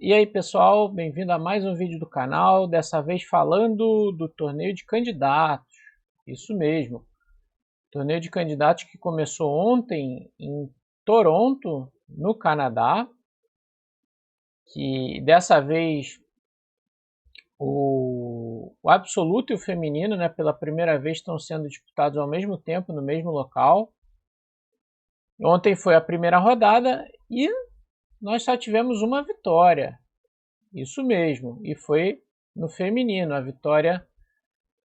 E aí pessoal, bem-vindo a mais um vídeo do canal, dessa vez falando do torneio de candidatos, isso mesmo, torneio de candidatos que começou ontem em Toronto, no Canadá, que dessa vez o absoluto e o feminino, né, pela primeira vez estão sendo disputados ao mesmo tempo, no mesmo local. Ontem foi a primeira rodada e nós só tivemos uma vitória. Isso mesmo, e foi no feminino, a vitória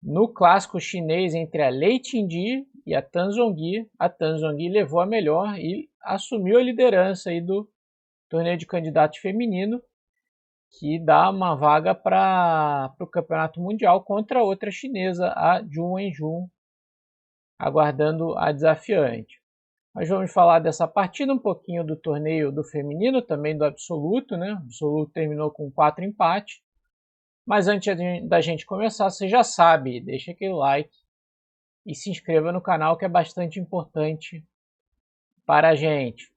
no clássico chinês entre a Lei Tindi e a Tan Zhongyi. A Tan Zhongyi levou a melhor e assumiu a liderança aí do torneio de candidatos feminino, que dá uma vaga para o campeonato mundial contra outra chinesa, a Jun Wenjun, aguardando a desafiante. Nós vamos falar dessa partida, um pouquinho do torneio do feminino, também do absoluto, né? O absoluto terminou com 4 empates. Mas antes da gente começar, você já sabe, deixa aquele like e se inscreva no canal, que é bastante importante para a gente.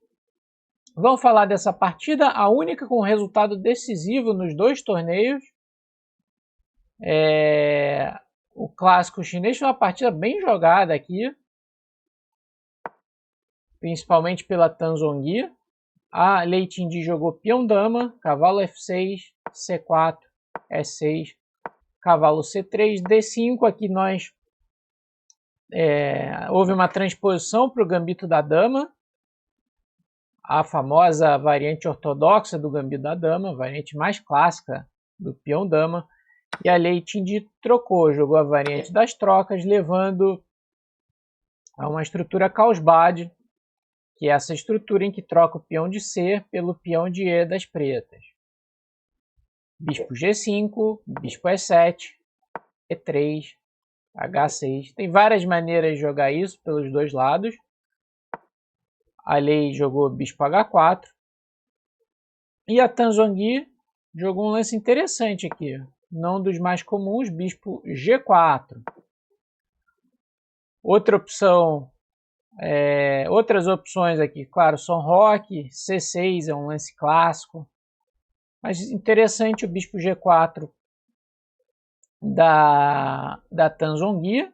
Vamos falar dessa partida, a única com resultado decisivo nos dois torneios. O clássico chinês foi uma partida bem jogada aqui, principalmente pela Tan Zhongyi. A Lei Tindi jogou peão-dama, cavalo F6, C4, E6, cavalo C3, D5. Aqui nós houve uma transposição para o gambito da dama, a famosa variante ortodoxa do gambito da dama, variante mais clássica do peão-dama. E a Lei Tindi trocou, jogou a variante das trocas, levando a uma estrutura Carlsbad, que é essa estrutura em que troca o peão de C pelo peão de E das pretas. Bispo G5, bispo E7, E3, H6. Tem várias maneiras de jogar isso pelos dois lados. A Lei jogou bispo H4. E a Tan Zhongyi jogou um lance interessante aqui. Não dos mais comuns, bispo G4. Outras opções aqui, claro, são roque, C6 é um lance clássico. Mas interessante o bispo G4 da Tan Zhongyi.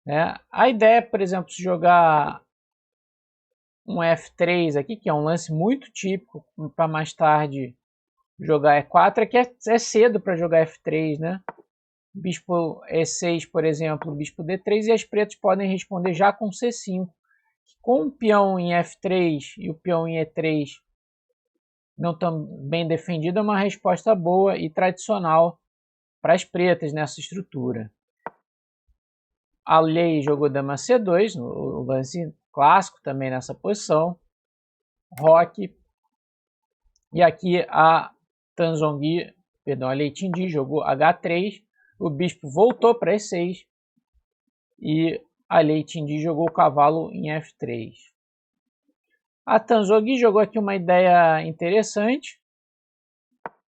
Né? A ideia, por exemplo, se jogar um F3 aqui, que é um lance muito típico para mais tarde jogar E4, é que é cedo para jogar F3, né? Bispo E6, por exemplo, bispo D3, e as pretas podem responder já com C5. Com o peão em F3 e o peão em E3 não tão bem defendido, é uma resposta boa e tradicional para as pretas nessa estrutura. A Lei jogou dama C2, o lance clássico também nessa posição. Roque. E aqui a Tan Zhongyi, perdão, a Lei Tindi jogou H3. O bispo voltou para E6. E a Lei Tindi jogou o cavalo em F3. A Tan Zhongyi jogou aqui uma ideia interessante.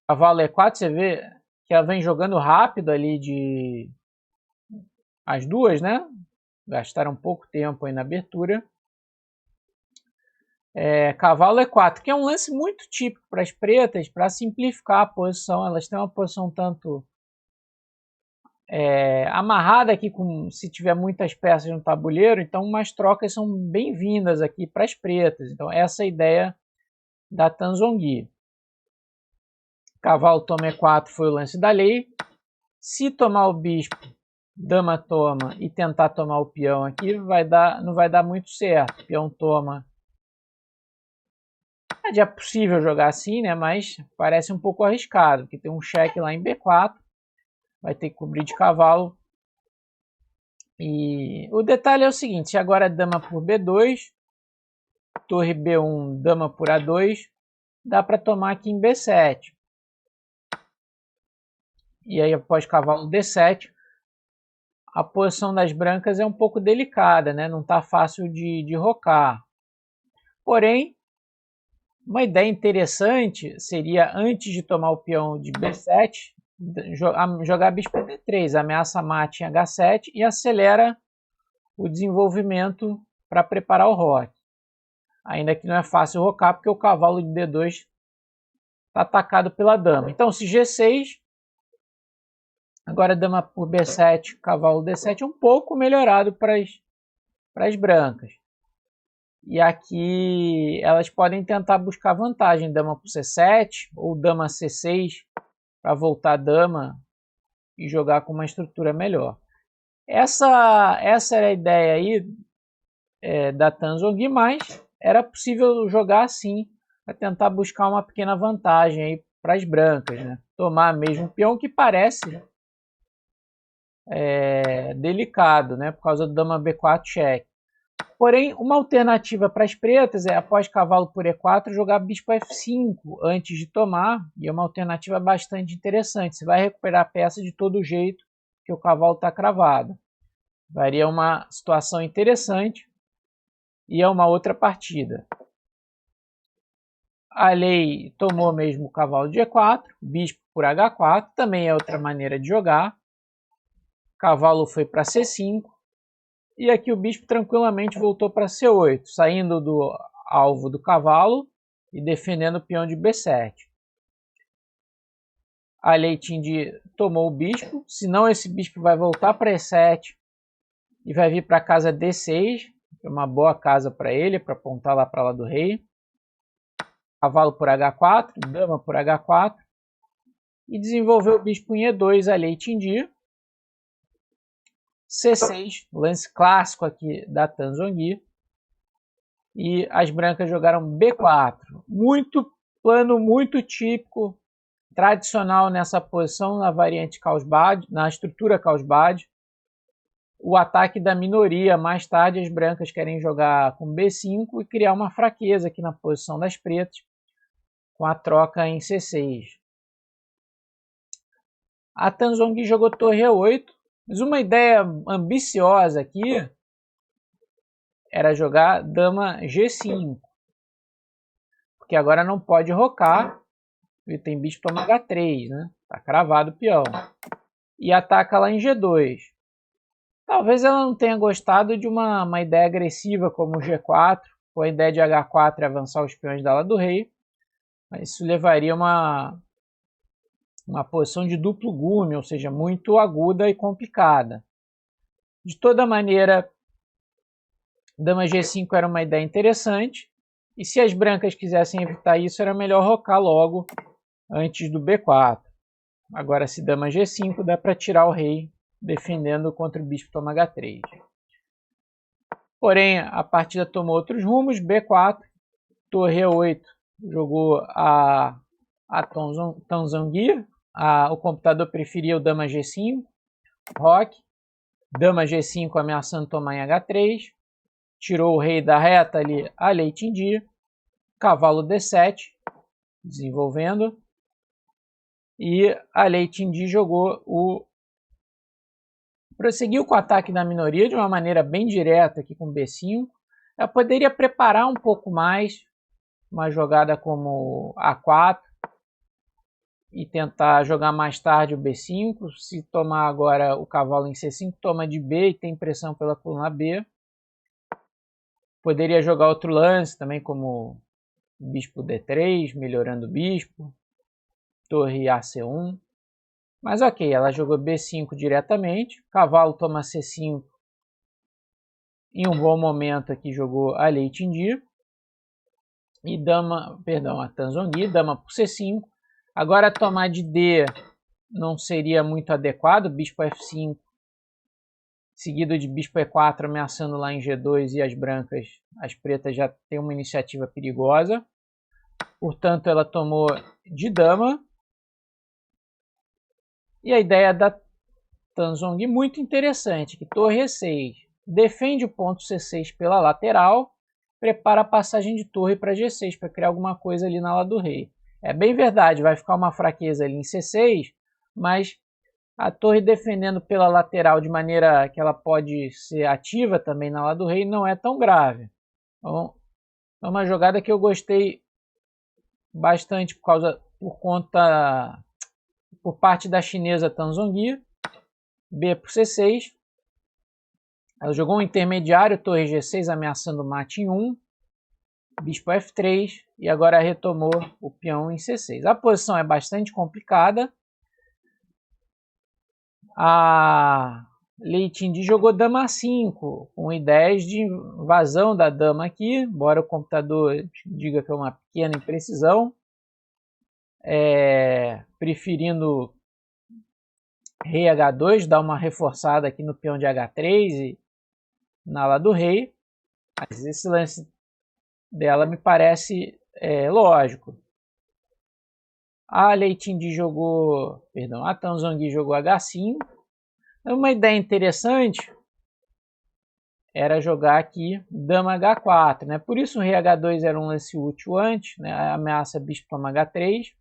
Cavalo E4, você vê que ela vem jogando rápido ali as duas, né? Gastaram pouco tempo aí na abertura. Cavalo E4, que é um lance muito típico para as pretas, para simplificar a posição. Elas têm uma posição tanto amarrada aqui, se tiver muitas peças no tabuleiro, então umas trocas são bem-vindas aqui para as pretas. Então essa é a ideia da Tan Zhongyi. Cavalo toma E4 foi o lance da Lei. Se tomar o bispo, dama toma e tentar tomar o peão aqui, não vai dar muito certo. Peão toma. É possível jogar assim, né? Mas parece um pouco arriscado, porque tem um cheque lá em B4. Vai ter que cobrir de cavalo. E o detalhe é o seguinte, se agora é dama por B2, torre B1, dama por A2, dá para tomar aqui em B7. E aí após cavalo D7, a posição das brancas é um pouco delicada, né? Não está fácil de rocar. Porém, uma ideia interessante seria, antes de tomar o peão de B7, jogar bispo D3, ameaça mate em H7 e acelera o desenvolvimento para preparar o roque. Ainda que não é fácil rocar, porque o cavalo de D2 está atacado pela dama. Então, se G6, agora dama por B7, cavalo D7 é um pouco melhorado para as brancas. E aqui elas podem tentar buscar vantagem, dama por C7 ou dama C6 para voltar a dama e jogar com uma estrutura melhor. Essa era a ideia aí da Tan Zongyi, mas era possível jogar assim para tentar buscar uma pequena vantagem aí para as brancas, né? Tomar mesmo o peão, que parece delicado, né? Por causa do dama B4 cheque. Porém, uma alternativa para as pretas é, após cavalo por E4, jogar bispo F5 antes de tomar, e é uma alternativa bastante interessante. Você vai recuperar a peça de todo jeito que o cavalo está cravado. Varia uma situação interessante e é uma outra partida. A lei tomou mesmo o cavalo de E4, bispo por H4, também é outra maneira de jogar. Cavalo foi para C5. E aqui o bispo tranquilamente voltou para C8, saindo do alvo do cavalo e defendendo o peão de B7. A lei Tindi tomou o bispo, senão esse bispo vai voltar para E7 e vai vir para a casa D6, que é uma boa casa para ele, para apontar lá para lá do rei. Cavalo por H4, dama por H4 e desenvolveu o bispo em E2, a lei Tindi. C6, lance clássico aqui da Tan Zongyi. E as brancas jogaram B4. Plano muito típico, tradicional nessa posição, na variante Carlsbad, na estrutura Carlsbad. O ataque da minoria. Mais tarde as brancas querem jogar com B5 e criar uma fraqueza aqui na posição das pretas, com a troca em C6. A Tan Zongyi jogou torre E8. Mas uma ideia ambiciosa aqui era jogar dama G5. Porque agora não pode rocar. E tem bispo toma H3, né? Tá cravado o peão. E ataca lá em G2. Talvez ela não tenha gostado de uma ideia agressiva como G4. Ou a ideia de H4 é avançar os peões da ala do rei. Mas isso levaria a uma posição de duplo gume, ou seja, muito aguda e complicada. De toda maneira, dama G5 era uma ideia interessante, e se as brancas quisessem evitar isso, era melhor rocar logo antes do B4. Agora, se dama G5, dá para tirar o rei defendendo contra o bispo toma H3. Porém, a partida tomou outros rumos. B4, torre E8, jogou a Tan Zongyi. O computador preferia o dama G5, roque, dama G5 ameaçando tomar em H3, tirou o rei da reta ali, a lei Tindi, cavalo D7, desenvolvendo, e a lei Tindi prosseguiu com o ataque da minoria de uma maneira bem direta aqui com B5. Ela poderia preparar um pouco mais, uma jogada como A4, e tentar jogar mais tarde o B5. Se tomar agora o cavalo em C5, toma de B e tem pressão pela coluna B. Poderia jogar outro lance também, como bispo D3, melhorando o bispo. Torre AC1. Mas ok, ela jogou B5 diretamente. Cavalo toma C5. Em um bom momento aqui jogou a lei Tindi. E a Tan Zongyi, dama por C5. Agora tomar de D não seria muito adequado, bispo F5, seguido de bispo E4, ameaçando lá em G2, e as pretas já têm uma iniciativa perigosa. Portanto, ela tomou de dama. E a ideia da Tan Zongyi muito interessante, que torre E6 defende o ponto C6 pela lateral, prepara a passagem de torre para G6, para criar alguma coisa ali na ala do rei. É bem verdade, vai ficar uma fraqueza ali em C6, mas a torre defendendo pela lateral de maneira que ela pode ser ativa também na ala do rei não é tão grave. Então, é uma jogada que eu gostei bastante por parte da chinesa Tan Zongyi. B por C6. Ela jogou um intermediário, torre G6, ameaçando mate em 1. bispo F3 e agora retomou o peão em C6. A posição é bastante complicada. A Leitindi jogou dama 5, com ideias de invasão da dama aqui, embora o computador diga que é uma pequena imprecisão, preferindo rei H2, dar uma reforçada aqui no peão de H3 e na ala do rei. Mas esse lance dela me parece lógico. A Leitindi jogou, perdão, a Tanzongui jogou H5. Uma ideia interessante era jogar aqui dama H4, né? Por isso o rei H2 era um lance útil antes, né? A ameaça bispo toma H3,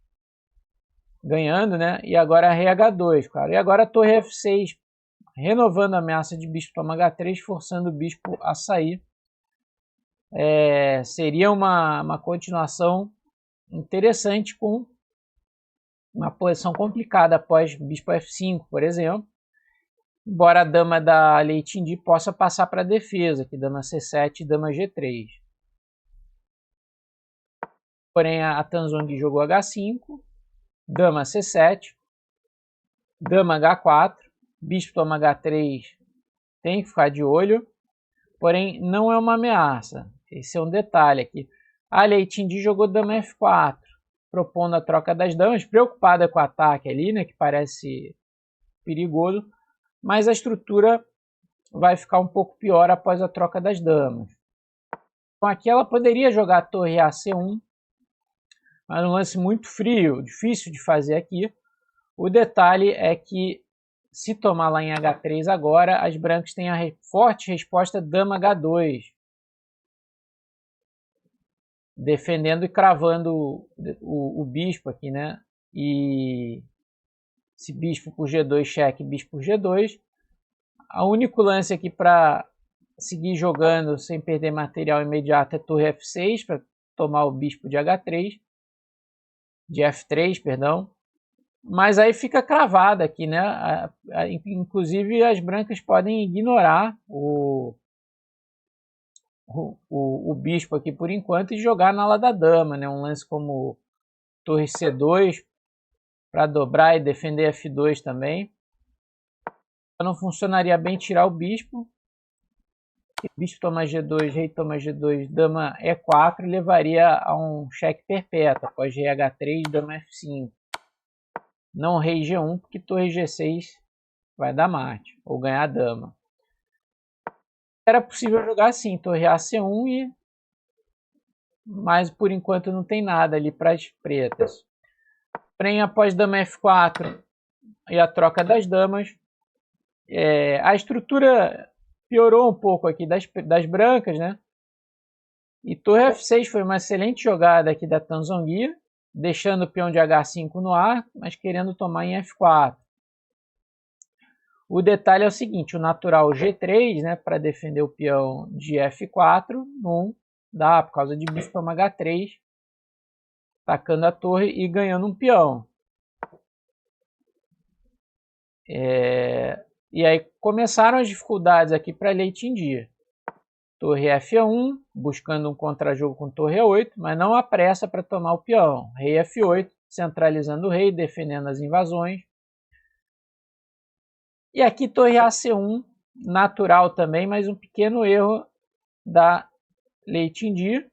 ganhando, né? E agora rei H2, claro. E agora torre F6, renovando a ameaça de bispo toma H3, forçando o bispo a sair. Seria uma continuação interessante com uma posição complicada após bispo F5, por exemplo. Embora a dama da Leitindi possa passar para a defesa, que dama C7 e dama G3. Porém, a Tanzongui jogou H5, dama C7, dama H4, bispo toma H3, tem que ficar de olho. Porém, não é uma ameaça. Esse é um detalhe aqui. A Leitindi jogou dama F4, propondo a troca das damas, preocupada com o ataque ali, né, que parece perigoso. Mas a estrutura vai ficar um pouco pior após a troca das damas. Então aqui ela poderia jogar a torre AC1, mas um lance muito frio, difícil de fazer aqui. O detalhe é que se tomar lá em H3 agora, as brancas têm a forte resposta dama H2, defendendo e cravando o bispo aqui, né? E se bispo por G2, cheque, bispo por G2. O único lance aqui para seguir jogando sem perder material imediato é torre F6 para tomar o bispo de H3, de F3, perdão. Mas aí fica cravada aqui, né? Inclusive as brancas podem ignorar o bispo aqui por enquanto e jogar na ala da dama, né? Um lance como torre C2 para dobrar e defender F2 também. Não funcionaria bem tirar o bispo. Bispo toma G2, rei toma G2, dama E4 levaria a um cheque perpétuo após rei H3, dama F5. Não rei G1, porque torre G6 vai dar mate, ou ganhar a dama. Era possível jogar assim, torre AC1, mas por enquanto não tem nada ali para as pretas. Porém, após dama F4 e a troca das damas, a estrutura piorou um pouco aqui das brancas, né? E torre F6 foi uma excelente jogada aqui da Tanzongui, deixando o peão de H5 no ar, mas querendo tomar em F4. O detalhe é o seguinte, o natural G3, né, para defender o peão de F4, não dá, por causa de bispo toma H3, atacando a torre e ganhando um peão. E aí começaram as dificuldades aqui para Leitindi. Torre F1, buscando um contra-jogo com torre E8, mas não há pressa para tomar o peão. Rei F8, centralizando o rei, defendendo as invasões. E aqui torre AC1, natural também, mas um pequeno erro da Leitindi.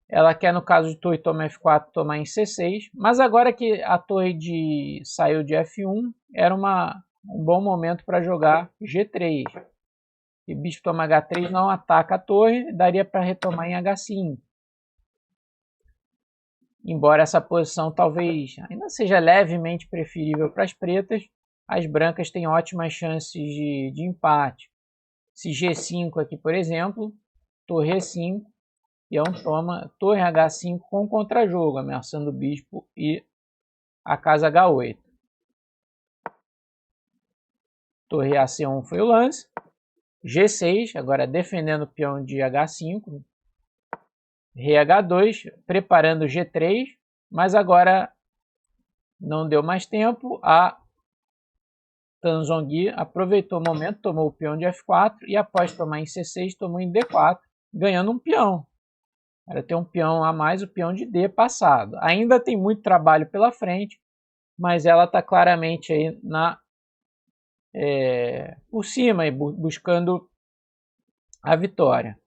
Ela quer, no caso de torre toma F4, tomar em C6. Mas agora que a torre saiu de F1, era um bom momento para jogar G3. E bispo toma H3 não ataca a torre, daria para retomar em H5. Embora essa posição talvez ainda seja levemente preferível para as pretas, as brancas têm ótimas chances de empate. Se G5 aqui, por exemplo, torre E5, peão toma torre H5 com contra-jogo, ameaçando o bispo e a casa H8. Torre AC1 foi o lance. G6, agora defendendo o peão de H5. Rei H2, preparando G3, mas agora não deu mais tempo. A Tanzongui aproveitou o momento, tomou o peão de F4 e após tomar em C6, tomou em D4, ganhando um peão. Era ter um peão a mais, o peão de D passado. Ainda tem muito trabalho pela frente, mas ela está claramente aí por cima, buscando a vitória.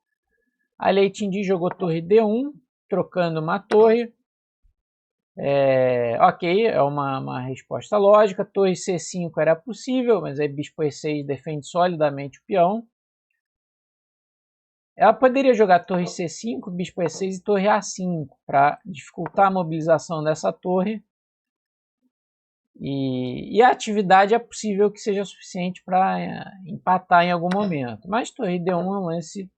A Lei Tindi jogou torre D1, trocando uma torre. Ok, é uma resposta lógica. Torre C5 era possível, mas aí bispo E6 defende solidamente o peão. Ela poderia jogar torre C5, bispo E6 e torre A5 para dificultar a mobilização dessa torre. E a atividade é possível que seja suficiente para empatar em algum momento. Mas torre D1 é um lance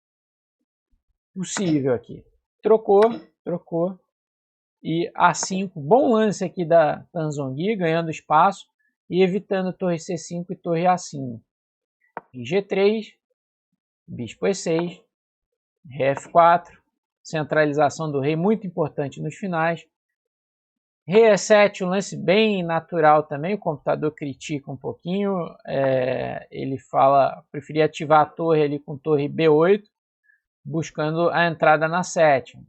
possível aqui. Trocou. E A5, bom lance aqui da Tanzongui, ganhando espaço e evitando torre C5 e torre A5. E G3, bispo E6, rei F4, centralização do rei muito importante nos finais. Rei E7, um lance bem natural também, o computador critica um pouquinho, ele fala, preferia ativar a torre ali com torre B8, buscando a entrada na sétima.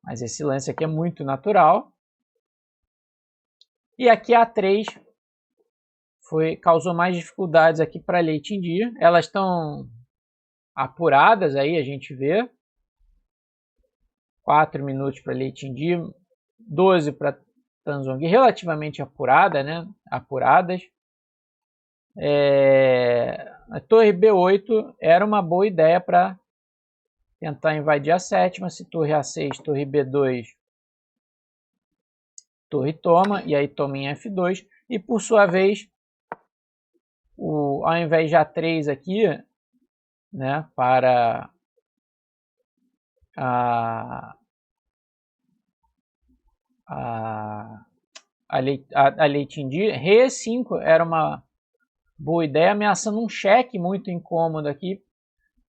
Mas esse lance aqui é muito natural. E aqui A3 causou mais dificuldades aqui para a Lei Tindi. Elas estão apuradas aí, a gente vê. 4 minutos para a Lei Tindi, 12 para Tanzongui, relativamente apurada, né? Apuradas. A torre B8 era uma boa ideia para tentar invadir a sétima. Se torre A6, torre B2, torre toma, e aí toma em F2. E por sua vez, ao invés de A3 aqui, né, para a Lei Tindi, rei E5 era uma boa ideia, ameaçando um cheque muito incômodo aqui,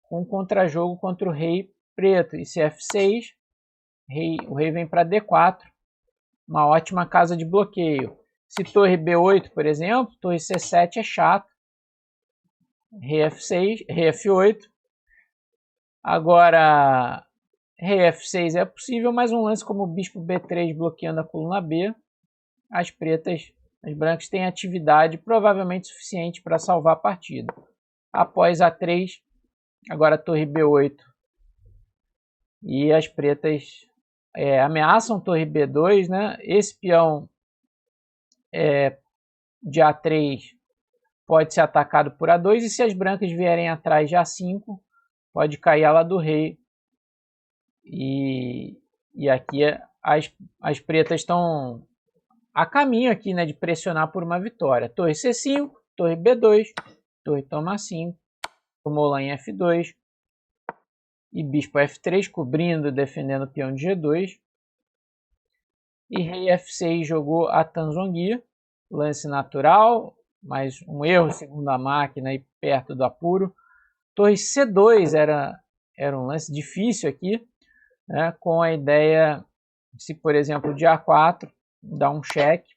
com um contrajogo contra o rei preto. E se F6, o rei vem para D4, uma ótima casa de bloqueio. Se torre B8, por exemplo, torre C7 é chato. Rei F6, rei F8. Agora, rei F6 é possível, mas um lance como o bispo B3 bloqueando a coluna B, as brancas têm atividade provavelmente suficiente para salvar a partida. Após A3, agora torre B8. E as pretas ameaçam torre B2, né? Esse peão de A3 pode ser atacado por A2, e se as brancas vierem atrás de A5, pode cair a ala do rei. E aqui as pretas estão a caminho aqui, né, de pressionar por uma vitória. Torre C5, torre B2, torre toma A5, tomou lá em F2, e bispo F3 cobrindo, defendendo o peão de G2. E rei F6 jogou a Tanzongui, lance natural, mas um erro segundo a máquina e perto do apuro. Torre C2 era um lance difícil aqui, né, com a ideia, se por exemplo de A4, dar um cheque.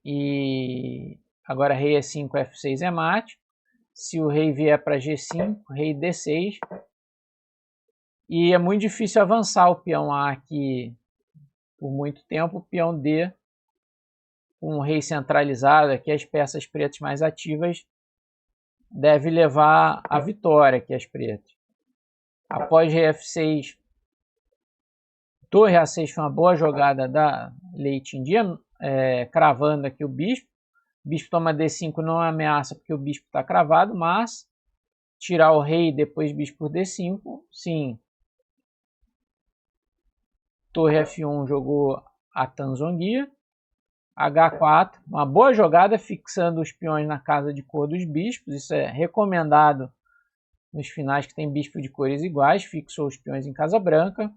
E agora rei E5, F6 é mate. Se o rei vier para G5, rei D6. E é muito difícil avançar o peão A aqui por muito tempo. O peão D, com o rei centralizado, aqui as peças pretas mais ativas, deve levar a vitória aqui as pretas. Após rei F6, torre A6 foi uma boa jogada da Lei Tindi, cravando aqui o bispo. Bispo toma D5 não ameaça porque o bispo está cravado, mas tirar o rei e depois bispo por D5, sim. Torre F1 jogou a Tanzongui. H4, uma boa jogada fixando os peões na casa de cor dos bispos. Isso é recomendado nos finais que tem bispo de cores iguais. Fixou os peões em casa branca.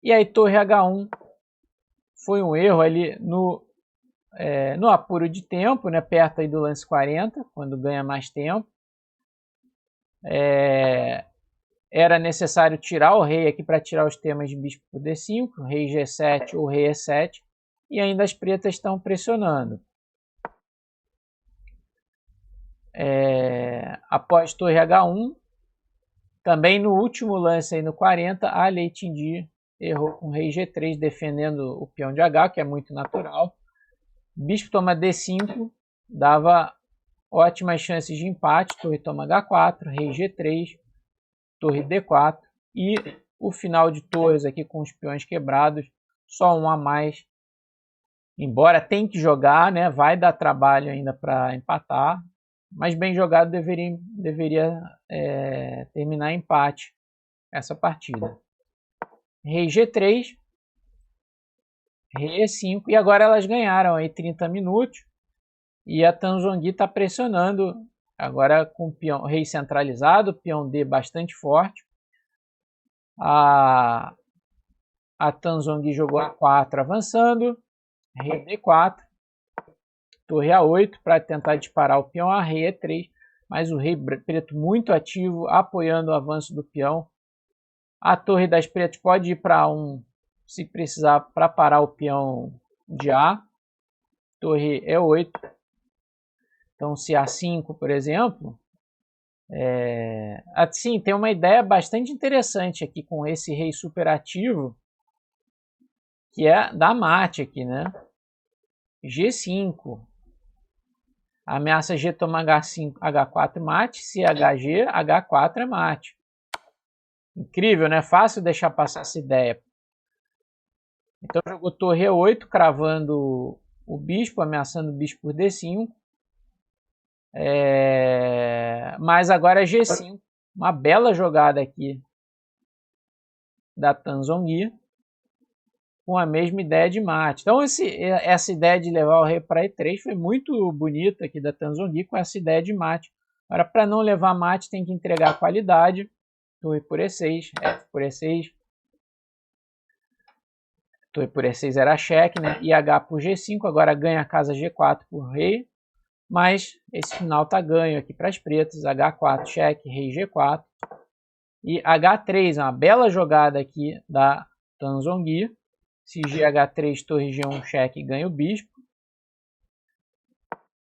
E aí torre H1 foi um erro ali no apuro de tempo, né, perto aí do lance 40, quando ganha mais tempo. Era necessário tirar o rei aqui para tirar os temas de bispo por D5, rei G7 ou rei E7, e ainda as pretas estão pressionando. Após torre H1, Também no último lance, aí no 40, a Lei Tindi errou com rei G3, defendendo o peão de H, que é muito natural. Bispo toma D5, dava ótimas chances de empate. Torre toma H4, rei G3, torre D4. E o final de torres aqui com os peões quebrados, só um a mais. Embora tenha que jogar, né, vai dar trabalho ainda para empatar. Mas bem jogado deveria terminar empate essa partida. Rei G3, rei E5, e agora elas ganharam aí 30 minutos. E a Tanzongui está pressionando, agora com o peão, rei centralizado, peão D bastante forte. A Tanzongui jogou A4 avançando, rei D4, torre A8 para tentar disparar o peão a rei E3, mas o rei preto muito ativo, apoiando o avanço do peão. A torre das pretas pode ir para A1, se precisar, para parar o peão de A. Torre E8. Então, se A5, por exemplo, assim, tem uma ideia bastante interessante aqui com esse rei superativo, que é da mate aqui, né? G5. Ameaça G toma H5, H4 mate. Se HG, H4 é mate. Incrível, né? Fácil deixar passar essa ideia. Então jogou torre E8, cravando o bispo, ameaçando o bispo por D5. Mas agora é G5. Uma bela jogada aqui da Tanzongui, com a mesma ideia de mate. Então essa ideia de levar o rei para E3 foi muito bonita aqui da Tanzongui, com essa ideia de mate. Agora, para não levar mate, tem que entregar a qualidade. Torre por E6, F por E6. Torre por E6 era cheque, né? E H por G5, agora ganha a casa G4 por rei. Mas esse final tá ganho aqui para as pretas. H4, cheque, rei G4. E H3, uma bela jogada aqui da Tanzongui. Se GH3, torre G1, cheque, ganha o bispo.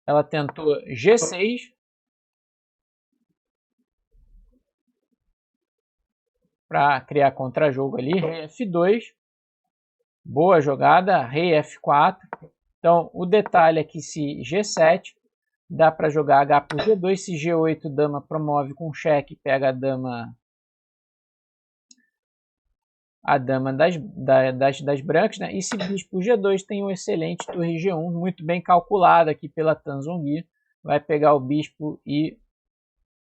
Ela tentou G6. Para criar contra-jogo ali. Rei F2. Boa jogada. Rei F4. Então, o detalhe é que se G7, dá para jogar H por G2. Se G8, dama promove com cheque, pega a dama das brancas, né? E se bispo G2, tem um excelente torre G1, muito bem calculada aqui pela Tanzongui. Vai pegar o bispo e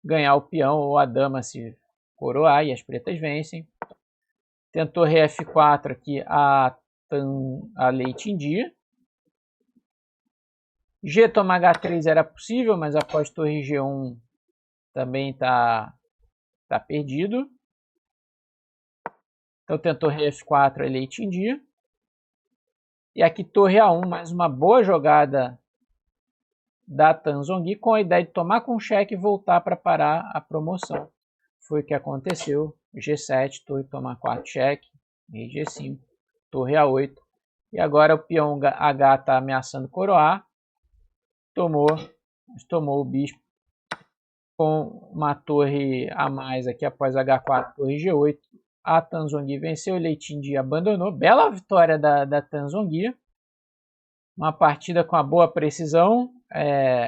ganhar o peão, ou a dama se coroar, e as pretas vencem. Tentou rei F4 aqui a Lei Tindi. G toma H3 era possível, mas após torre G1 também está perdido. Então tentou rei F4, a Lei Tindi. E aqui torre A1, mais uma boa jogada da Tanzongui, com a ideia de tomar com cheque e voltar para parar a promoção. Foi o que aconteceu. G7, torre toma 4, cheque. Rei G5, torre A8. E agora o peão H está ameaçando coroar. Tomou o bispo com uma torre a mais aqui após H4, torre G8. A Tanzongui venceu, Lei Tindi abandonou. Bela vitória da Tanzongui. Uma partida com a boa precisão.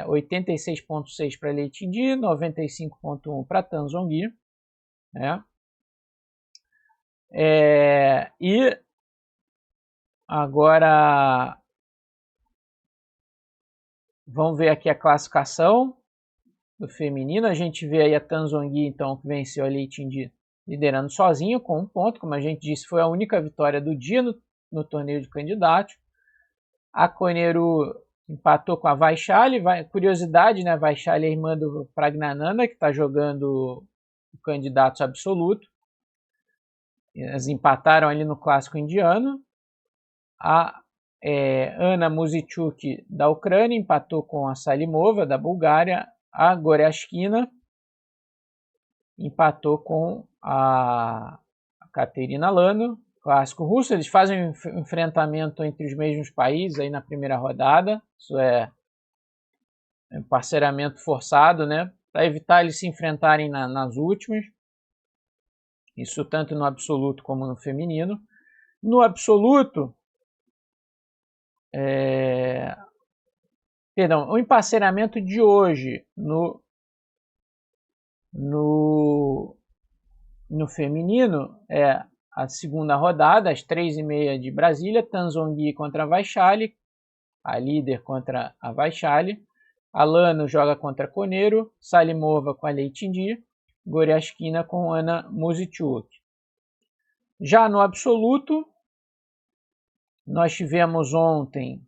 86,6 para Lei Tindi, 95,1 para Tanzongui. E agora vamos ver aqui a classificação do feminino. A gente vê aí a Tanzongui, então, que venceu a Lei Tindi liderando sozinho com 1 ponto. Como a gente disse, foi a única vitória do dia no torneio de candidatos. A Koneru empatou com a Vaishali. Curiosidade, né? Vaishali é irmã do Pragnananda, que está jogando o candidato absoluto. Eles empataram ali no clássico indiano. A Ana Muzichuk, da Ucrânia, empatou com a Salimova, da Bulgária. A Goryashkina empatou com a Katerina Lano, clássico russo. Eles fazem um enfrentamento entre os mesmos países aí na primeira rodada. Isso é um parceiramento forçado, né? Para evitar eles se enfrentarem nas últimas. Isso tanto no absoluto como no feminino. No absoluto, o emparceramento de hoje no feminino é a segunda rodada, às 3h30 de Brasília, Tanzongui contra a Vaishali, a líder contra a Vaishali. Alano joga contra Coneiro, Salimova com a Leitindi, Goriaskina com Ana Muzichuk. Já no absoluto, nós tivemos ontem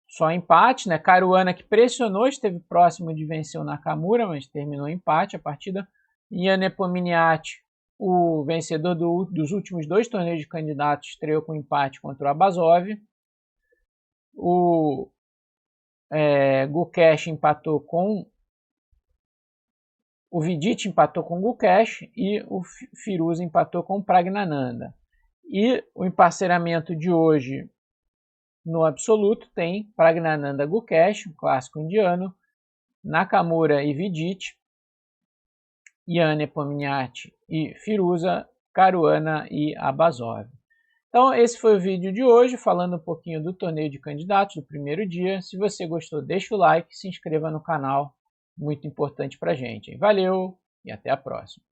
só empate, né? Caruana, que pressionou, esteve próximo de vencer o Nakamura, mas terminou empate a partida. Ian Nepomniachtchi, o vencedor dos últimos 2 torneios de candidatos, estreou com empate contra o Abasov. O Gukesh empatou com o Vidit, empatou com o Gukesh, e o Firuza empatou com o Pragnananda. E o emparceramento de hoje no absoluto tem Pragnananda Gukesh, um clássico indiano, Nakamura e Vidit, Ian Nepomniachtchi e Firuza, Caruana e Abasov. Então esse foi o vídeo de hoje, falando um pouquinho do torneio de candidatos do primeiro dia. Se você gostou, deixa o like, se inscreva no canal, muito importante pra gente. Valeu e até a próxima.